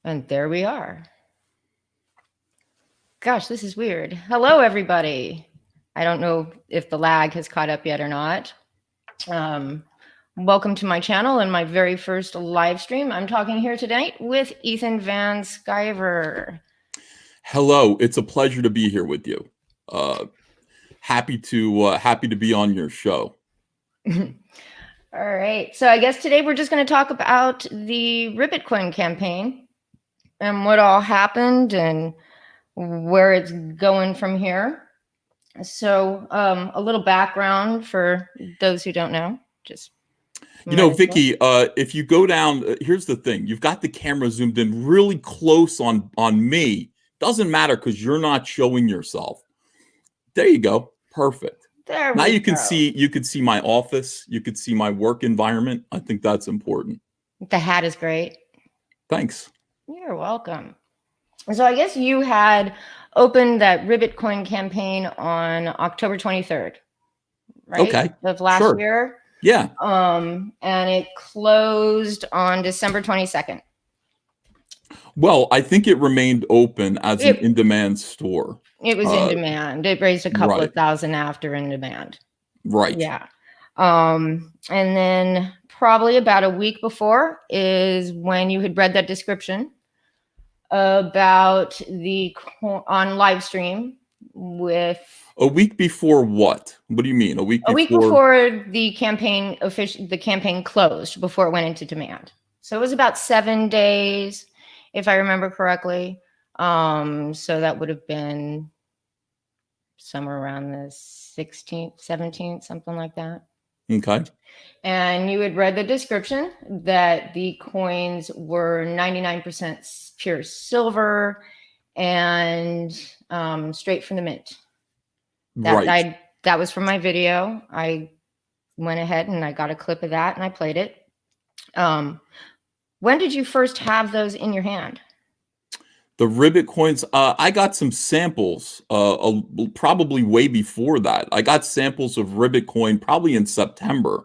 And there we are. Gosh, this is weird. Hello, everybody. I don't know if the lag has caught up yet or not. Welcome to my channel and my very first live stream. I'm talking here tonight with Ethan Van Sciver. Hello, it's a pleasure to be here with you. Happy to be on your show. All right. So I guess today we're just going to talk about the Ribbit Coin campaign and what all happened and where it's going from here. So a little background for those who don't know. Just Vicky, if you go down, here's the thing: you've got the camera zoomed in really close on me. Doesn't matter because you're not showing yourself. There you go. Perfect. Now you can see my office. You could see my work environment. I think that's important. The hat is great. Thanks. You're welcome. So I guess you had opened that Ribbit Coin campaign on October 23rd, right? Okay. Of last year. Yeah. And it closed on December 22nd. Well, I think it remained open as an in-demand store. It was in demand. It raised a couple of thousand after in demand. Right. Yeah. And then probably about a week before is when you had read that description about on live stream with a week before what? What do you mean? A week before the campaign closed, before it went into demand. So it was about 7 days, if I remember correctly. So that would have been somewhere around the 16th, 17th, something like that. Okay. And you had read the description that the coins were 99% pure silver and straight from the mint. That was from my video. I went ahead and I got a clip of that and I played it. When did you first have those in your hand? The Ribbit coins, I got some samples probably way before that. I got samples of Ribbit coin probably in September.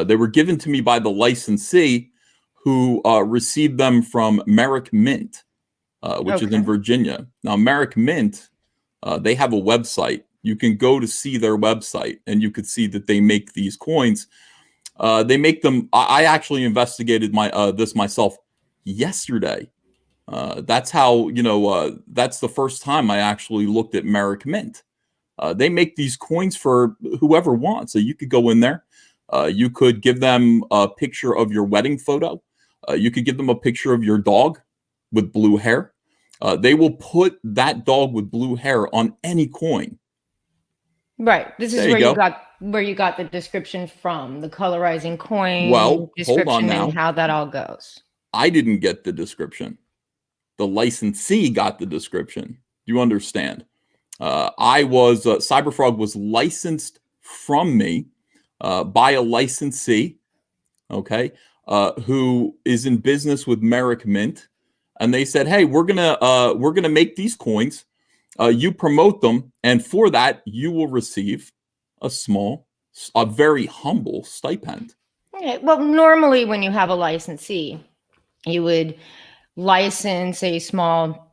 They were given to me by the licensee who received them from Merrick Mint, which is in Virginia. Now, Merrick Mint, they have a website. You can go to see their website and you could see that they make these coins. They make them. I actually investigated this myself yesterday. That's how, that's the first time I actually looked at Merrick Mint. They make these coins for whoever wants. So you could go in there. You could give them a picture of your wedding photo. You could give them a picture of your dog with blue hair. They will put that dog with blue hair on any coin. Right. This is where you got the description from, the colorizing coin description, hold on now. And how that all goes. I didn't get the description. The licensee got the description. You understand? CyberFrog was licensed from me by a licensee, who is in business with Merrick Mint, and they said, "Hey, we're gonna make these coins. You promote them, and for that, you will receive a very humble stipend." Okay. Well, normally when you have a licensee, you would license a small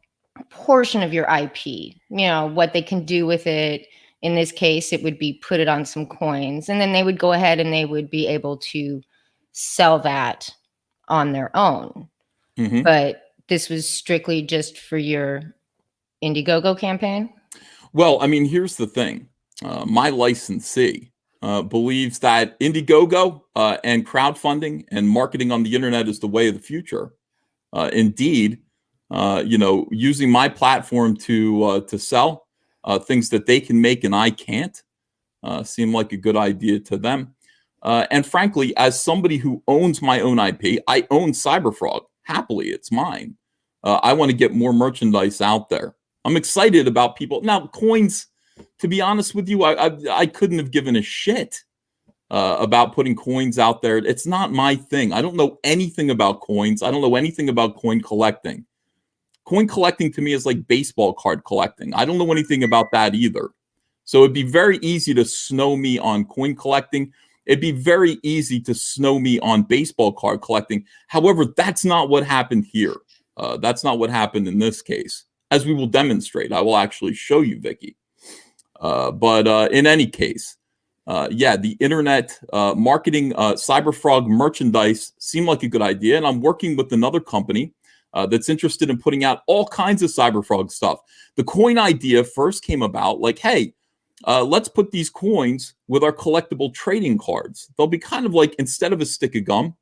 portion of your IP, what they can do with it. In this case, it would be put it on some coins, and then they would go ahead and they would be able to sell that on their own. Mm-hmm. But this was strictly just for your Indiegogo campaign? Well, I mean, here's the thing. My licensee believes that Indiegogo and crowdfunding and marketing on the internet is the way of the future. Indeed, using my platform to sell things that they can make and I can't seem like a good idea to them. And frankly, as somebody who owns my own IP, I own CyberFrog. Happily, it's mine. I want to get more merchandise out there. I'm excited about people. Now, coins, to be honest with you, I couldn't have given a shit about putting coins out there. It's not my thing. I don't know anything about coins. I don't know anything about coin collecting. Coin collecting to me is like baseball card collecting. I don't know anything about that either. So it'd be very easy to snow me on coin collecting. It'd be very easy to snow me on baseball card collecting. However, that's not what happened here. That's not what happened in this case, as we will demonstrate. I will actually show you, Vicky. But in any case, yeah, the internet marketing CyberFrog merchandise seemed like a good idea. And I'm working with another company that's interested in putting out all kinds of CyberFrog stuff. The coin idea first came about like, hey, let's put these coins with our collectible trading cards. They'll be kind of like, instead of a stick of gum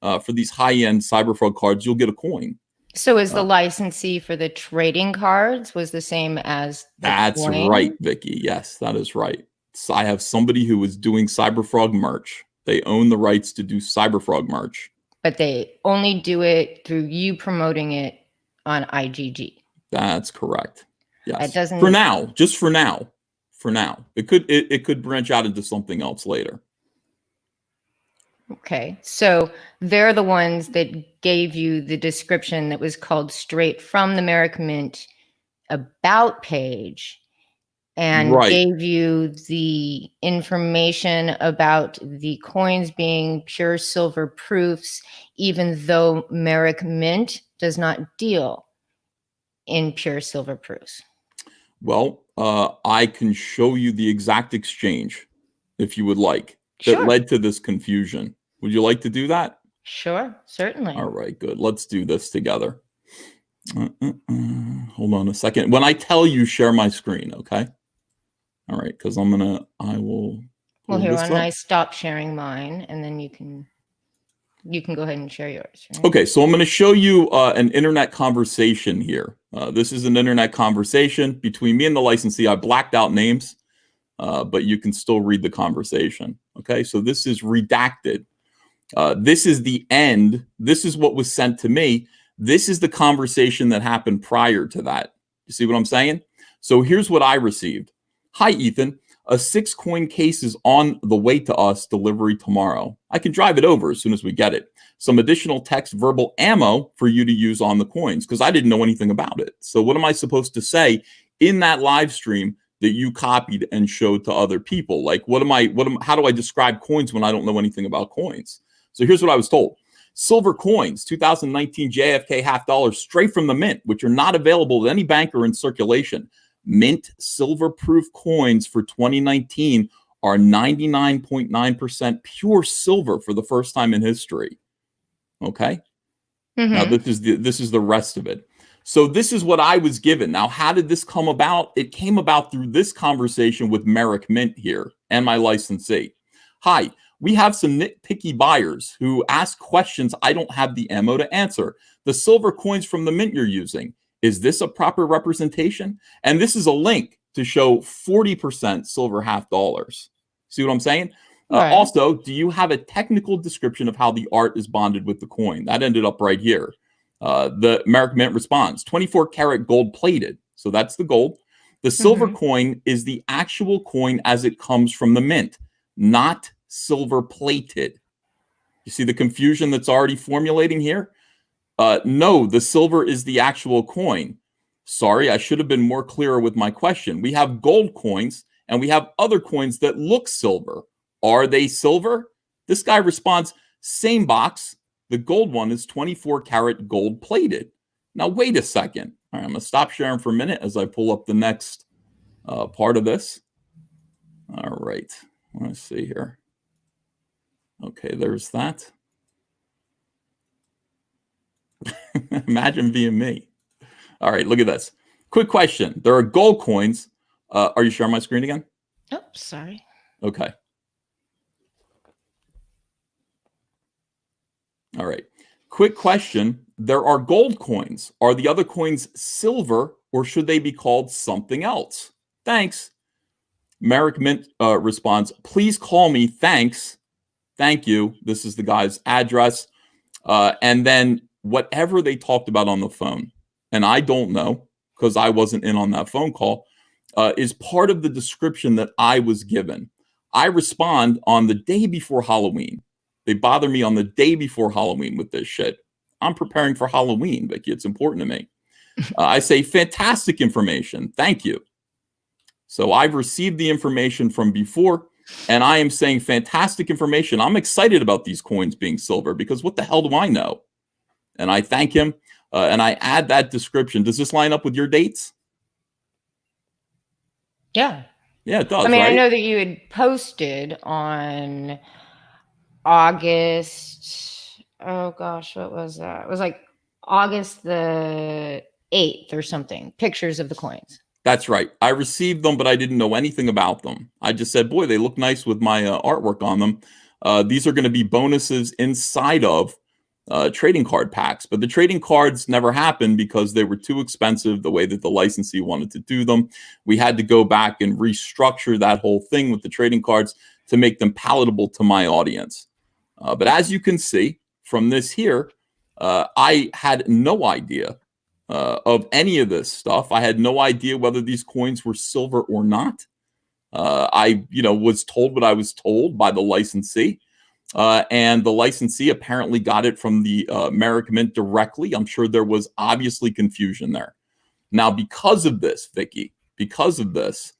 for these high-end CyberFrog cards, you'll get a coin. So is the licensee for the trading cards was the same as the That's coin? right, Vicky. Yes, that is right. So I have somebody who is doing CyberFrog merch. They own the rights to do CyberFrog merch. But they only do it through you promoting it on IGG. That's correct. Yes. That doesn't... For now, just for now. For now. It could branch out into something else later. Okay. So they're the ones that gave you the description that was called straight from the Merrick Mint about page, and gave you the information about the coins being pure silver proofs, even though Merrick Mint does not deal in pure silver proofs. Well, I can show you the exact exchange, if you would like, that led to this confusion. Would you like to do that? Sure, certainly. All right, good. Let's do this together. Hold on a second. When I tell you, share my screen, okay? All right, because I will. Well, here, when I stop sharing mine, and then you can go ahead and share yours. Right? Okay, so I'm going to show you an internet conversation here. This is an internet conversation between me and the licensee. I blacked out names, but you can still read the conversation. Okay, so this is redacted. This is the end. This is what was sent to me. This is the conversation that happened prior to that. You see what I'm saying? So here's what I received. Hi, Ethan. A 6-coin case is on the way to us, delivery tomorrow. I can drive it over as soon as we get it. Some additional text verbal ammo for you to use on the coins, because I didn't know anything about it. So what am I supposed to say in that live stream that you copied and showed to other people? Like, how do I describe coins when I don't know anything about coins? So here's what I was told. Silver coins, 2019 JFK half dollars straight from the mint, which are not available to any banker in circulation. Mint silver proof coins for 2019 are 99.9% pure silver for the first time in history. Okay. Now this is the rest of it. So this is what I was given. Now, how did this come about? It came about through this conversation with Merrick Mint here and my licensee. Hi, we have some nitpicky buyers who ask questions I don't have the ammo to answer. The silver coins from the mint you're using, is this a proper representation? And this is a link to show 40% silver half dollars. See what I'm saying? Also, do you have a technical description of how the art is bonded with the coin? That ended up right here. The Merrick Mint responds, 24 karat gold plated. So that's the gold. The silver coin is the actual coin as it comes from the mint, not silver plated. You see the confusion that's already formulating here? No, the silver is the actual coin. Sorry, I should have been more clearer with my question. We have gold coins and we have other coins that look silver. Are they silver? This guy responds, same box. The gold one is 24 karat gold plated. Now, wait a second. All right, I'm going to stop sharing for a minute as I pull up the next part of this. All right, let's see here. Okay, there's that. Imagine being me. All right, look at this. Quick question. There are gold coins. Are you sharing my screen again? Oh, sorry. Okay. All right. Quick question. There are gold coins. Are the other coins silver, or should they be called something else? Thanks. Merrick Mint responds, please call me. Thanks. Thank you. This is the guy's address. And then whatever they talked about on the phone, and I don't know because I wasn't in on that phone call, is part of the description that I was given. I respond on the day before Halloween. They bother me on the day before Halloween with this shit. I'm preparing for Halloween, Vicky. It's important to me. I say, fantastic information. Thank you. So I've received the information from before, and I am saying fantastic information. I'm excited about these coins being silver because what the hell do I know? And I thank him. and I add that description, does this line up with your dates? Yeah. Yeah, it does, I mean, right? I know that you had posted on August, oh gosh, what was that? It was like August the 8th or something, pictures of the coins. That's right. I received them, but I didn't know anything about them. I just said, boy, they look nice with my artwork on them. These are going to be bonuses inside of trading card packs. But the trading cards never happened because they were too expensive the way that the licensee wanted to do them. We had to go back and restructure that whole thing with the trading cards to make them palatable to my audience. But as you can see from this here, I had no idea of any of this stuff. I had no idea whether these coins were silver or not. I, was told what I was told by the licensee. And the licensee apparently got it from the American Mint directly. I'm sure there was obviously confusion there. Now, because of this, Vicky, because of this,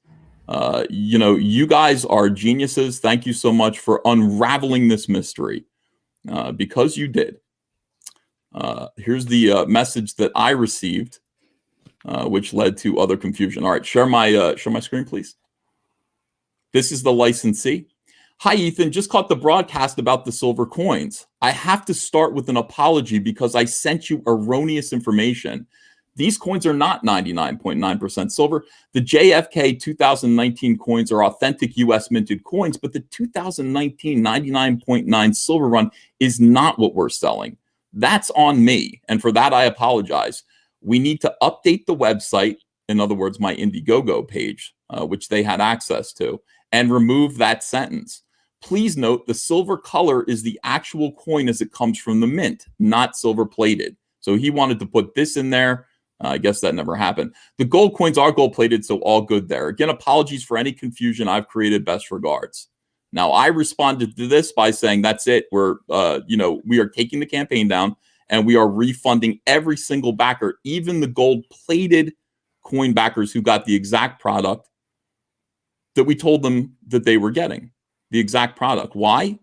you guys are geniuses. Thank you so much for unraveling this mystery, because you did. Here's the message that I received, which led to other confusion. All right, share my screen, please. This is the licensee. Hi, Ethan. Just caught the broadcast about the silver coins. I have to start with an apology because I sent you erroneous information. These coins are not 99.9% silver. The JFK 2019 coins are authentic U.S. minted coins, but the 2019 99.9 silver run is not what we're selling. That's on me, and for that I apologize. We need to update the website, in other words, my Indiegogo page, which they had access to, and remove that sentence. Please note the silver color is the actual coin as it comes from the mint, not silver plated. So he wanted to put this in there. I guess that never happened. The gold coins are gold plated, so all good there. Again, apologies for any confusion I've created. Best regards. Now, I responded to this by saying, that's it. We are taking the campaign down and we are refunding every single backer, even the gold-plated coin backers who got the exact product that we told them that they were getting, the exact product. Why?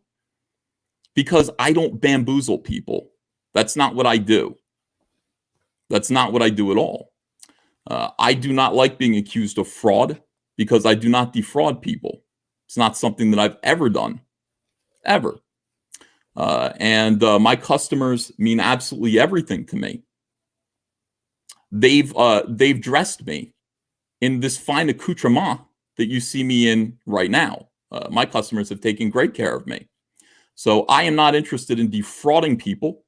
Because I don't bamboozle people. That's not what I do. That's not what I do at all. I do not like being accused of fraud because I do not defraud people. It's not something that I've ever done, ever. And my customers mean absolutely everything to me. They've dressed me in this fine accoutrement that you see me in right now. My customers have taken great care of me. So I am not interested in defrauding people,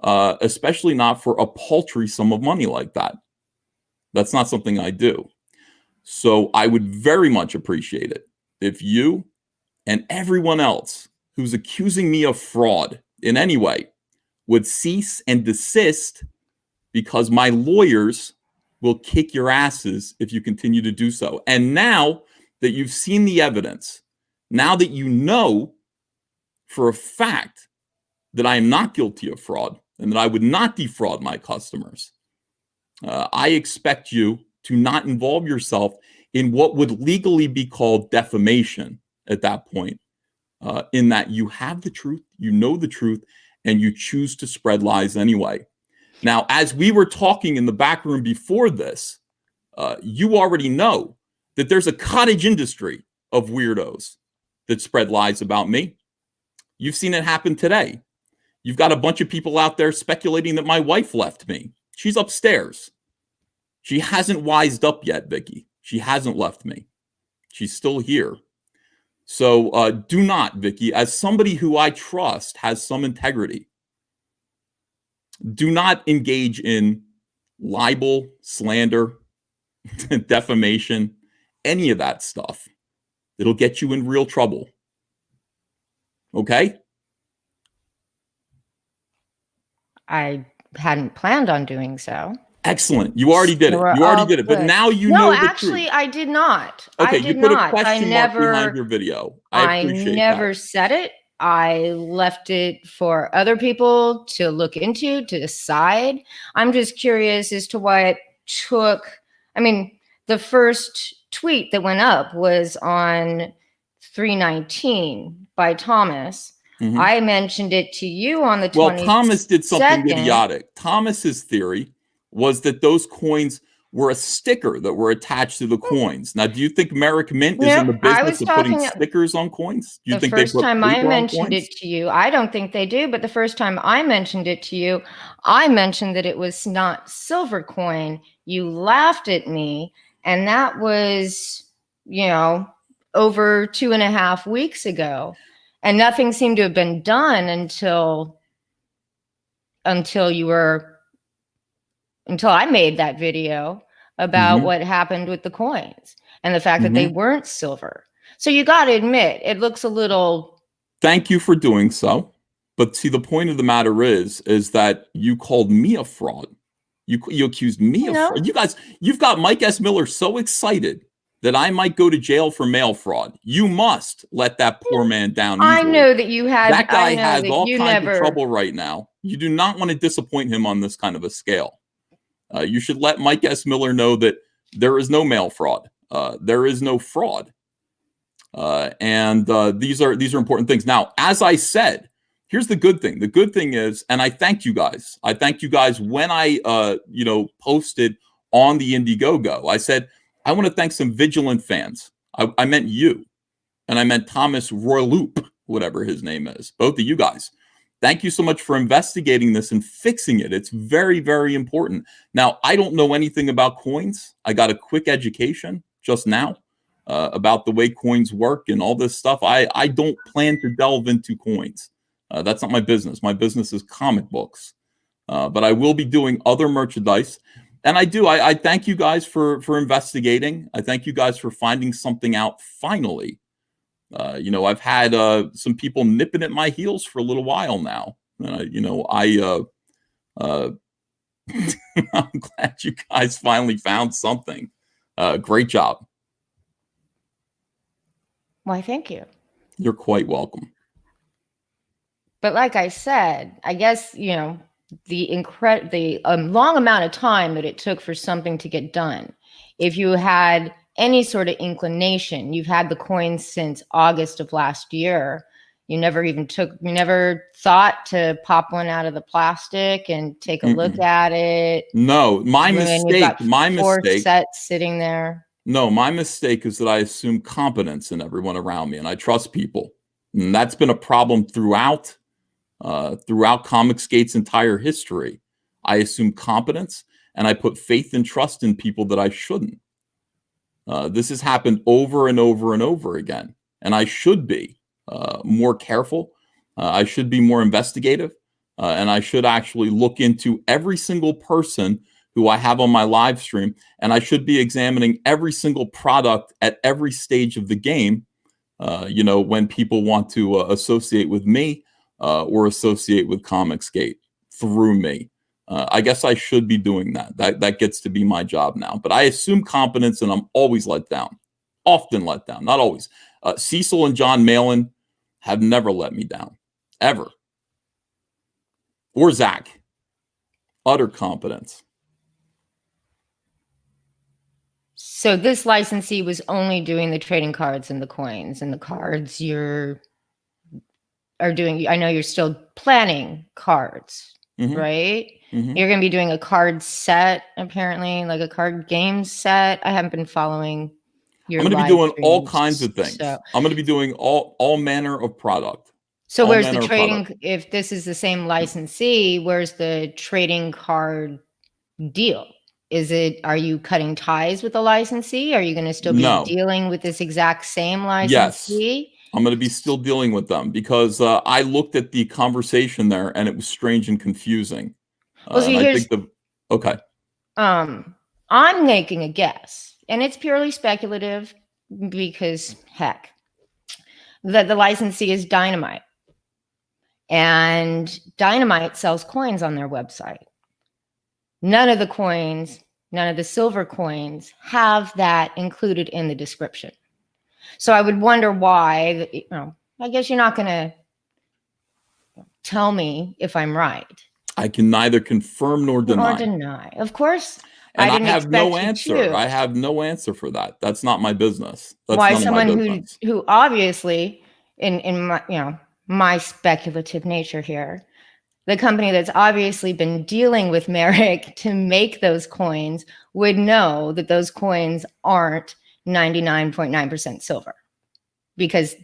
especially not for a paltry sum of money like that. That's not something I do. So I would very much appreciate it if you and everyone else who's accusing me of fraud in any way would cease and desist, because my lawyers will kick your asses if you continue to do so. And now that you've seen the evidence, now that you know for a fact that I am not guilty of fraud and that I would not defraud my customers, I expect you to not involve yourself in what would legally be called defamation at that point, in that you have the truth, you know the truth, and you choose to spread lies anyway. Now, as we were talking in the back room before this, you already know that there's a cottage industry of weirdos that spread lies about me. You've seen it happen today. You've got a bunch of people out there speculating that my wife left me. She's upstairs. She hasn't wised up yet, Vicky. She hasn't left me. She's still here. So do not, Vicky, as somebody who I trust has some integrity, do not engage in libel, slander, defamation, any of that stuff. It'll get you in real trouble. Okay? I hadn't planned on doing so. Excellent. You already did it. You already did it. But now you know the truth. No, actually, I did not. Okay, I did you put not. a question mark behind your video. I appreciate never that. said it. I left it for other people to look into, to decide. I'm just curious as to what took. I mean, the first tweet that went up was on 3/19 by Thomas. I mentioned it to you on the 22nd. Well, Thomas did something idiotic. Thomas's theory was that those coins were a sticker that were attached to the coins. Now, do you think Merrick Mint is in the business of putting stickers on coins? Do you think they put paper on coins? The first time I mentioned it to you, I don't think they do, but the first time I mentioned it to you, I mentioned that it was not silver coin. You laughed at me, and that was, over 2.5 weeks ago. And nothing seemed to have been done until I made that video about what happened with the coins and the fact that they weren't silver. So you got to admit, it looks a little. Thank you for doing so. But see, the point of the matter is that you called me a fraud. You accused me of fraud. You guys, you've got Mike S. Miller so excited that I might go to jail for mail fraud. You must let that poor man down easily. I know that you had. That guy has all kinds of trouble right now. You do not want to disappoint him on this kind of a scale. You should let Mike S. Miller know that there is no mail fraud. There is no fraud. And these are important things. Now, as I said, here's the good thing. The good thing is, and I thank you guys. I thank you guys when I posted on the Indiegogo. I said, I want to thank some vigilant fans. I meant you. And I meant Thomas Royloop, whatever his name is. Both of you guys. Thank you so much for investigating this and fixing it. It's very, very important. Now, I don't know anything about coins. I got a quick education just now about the way coins work and all this stuff. I don't plan to delve into coins. That's not my business. My business is comic books. But I will be doing other merchandise. And I thank you guys for investigating. I thank you guys for finding something out finally. I've had some people nipping at my heels for a little while now. I'm glad you guys finally found something. Great job. Why, thank you. You're quite welcome. But like I said, I guess, the long amount of time that it took for something to get done. If you had any sort of inclination, you've had the coins since August of last year. You never thought to pop one out of the plastic and take a look at it. No, my mistake. Four sets sitting there. No, my mistake is that I assume competence in everyone around me, and I trust people, and that's been a problem throughout Comicsgate's entire history. I assume competence, and I put faith and trust in people that I shouldn't. This has happened over and over and over again, and I should be more careful. I should be more investigative, and I should actually look into every single person who I have on my live stream, and I should be examining every single product at every stage of the game, when people want to associate with me or associate with Comicsgate through me. I guess I should be doing that. That gets to be my job now. But I assume competence, and I'm always let down. Often let down. Not always. Cecil and John Malin have never let me down. Ever. Or Zach. Utter competence. So this licensee was only doing the trading cards and the coins, and the cards are doing. I know you're still planning cards, right? You're going to be doing a card set, apparently, like a card game set. I haven't been following your. I'm going to be doing all kinds of things. So, I'm going to be doing all manner of product. So where's the trading? If this is the same licensee, where's the trading card deal? Are you cutting ties with the licensee? Are you going to still be dealing with this exact same licensee? Yes, I'm going to be still dealing with them because I looked at the conversation there and it was strange and confusing. Well, okay. I'm making a guess, and it's purely speculative because heck, that the licensee is Dynamite, and Dynamite sells coins on their website. None of the silver coins have that included in the description. So I would wonder why, I guess you're not going to tell me if I'm right. I can neither confirm nor deny. Of course. And I have no answer. I have no answer for that. That's not my business. That's why someone who obviously in my, my speculative nature here, the company that's obviously been dealing with Merrick to make those coins would know that those coins aren't 99.9% silver, because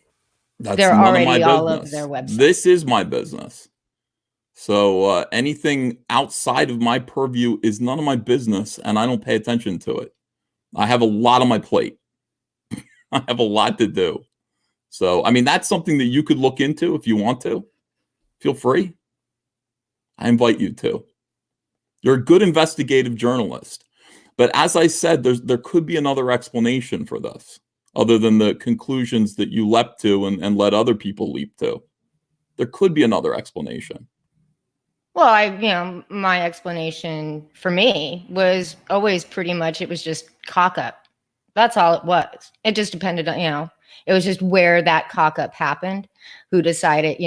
That's they're none of my already all over their business. website. This is my business. So anything outside of my purview is none of my business, and I don't pay attention to it. I have a lot on my plate. I have a lot to do. So, I mean, that's something that you could look into if you want to. Feel free. I invite you to. You're a good investigative journalist. But as I said, there could be another explanation for this, other than the conclusions that you leapt to and let other people leap to. There could be another explanation. Well, my explanation for me was always pretty much it was just cock up. That's all it was. It just depended on, it was just where that cock up happened, who decided,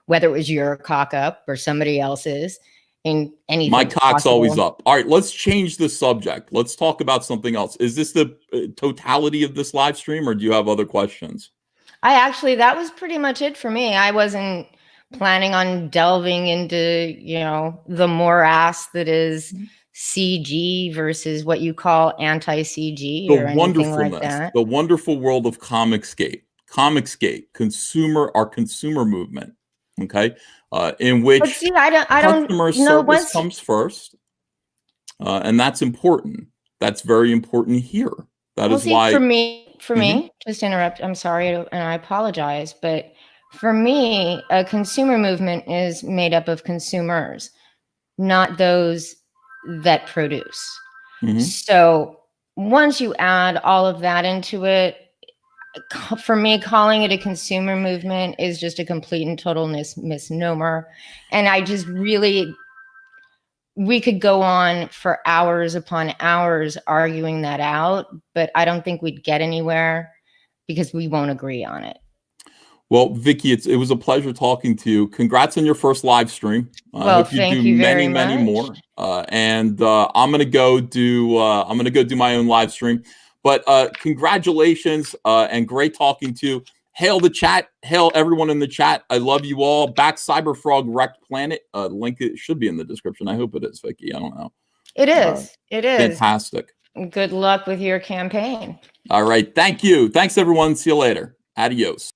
whether it was your cock up or somebody else's, and anything. My cock's always up. All right, let's change the subject. Let's talk about something else. Is this the totality of this live stream, or do you have other questions? That was pretty much it for me. I wasn't planning on delving into, the morass that is CG versus what you call anti-CG or anything like that. The wonderful world of Comicsgate, our consumer movement, okay, in which customer service comes first, and that's important. That's very important here. That is why for me, just to interrupt, I'm sorry, and I apologize, but for me, a consumer movement is made up of consumers, not those that produce. So once you add all of that into it, for me, calling it a consumer movement is just a complete and total misnomer. And I just we could go on for hours upon hours arguing that out, but I don't think we'd get anywhere because we won't agree on it. Well, Vicky, it was a pleasure talking to you. Congrats on your first live stream. I hope you do many more. And I'm gonna go do my own live stream. But congratulations and great talking to you. Hail the chat. Hail everyone in the chat. I love you all. Back CyberFrog Rekt Planet. Link it should be in the description. I hope it is, Vicky. I don't know. It is. It is. Fantastic. Good luck with your campaign. All right. Thank you. Thanks, everyone. See you later. Adios.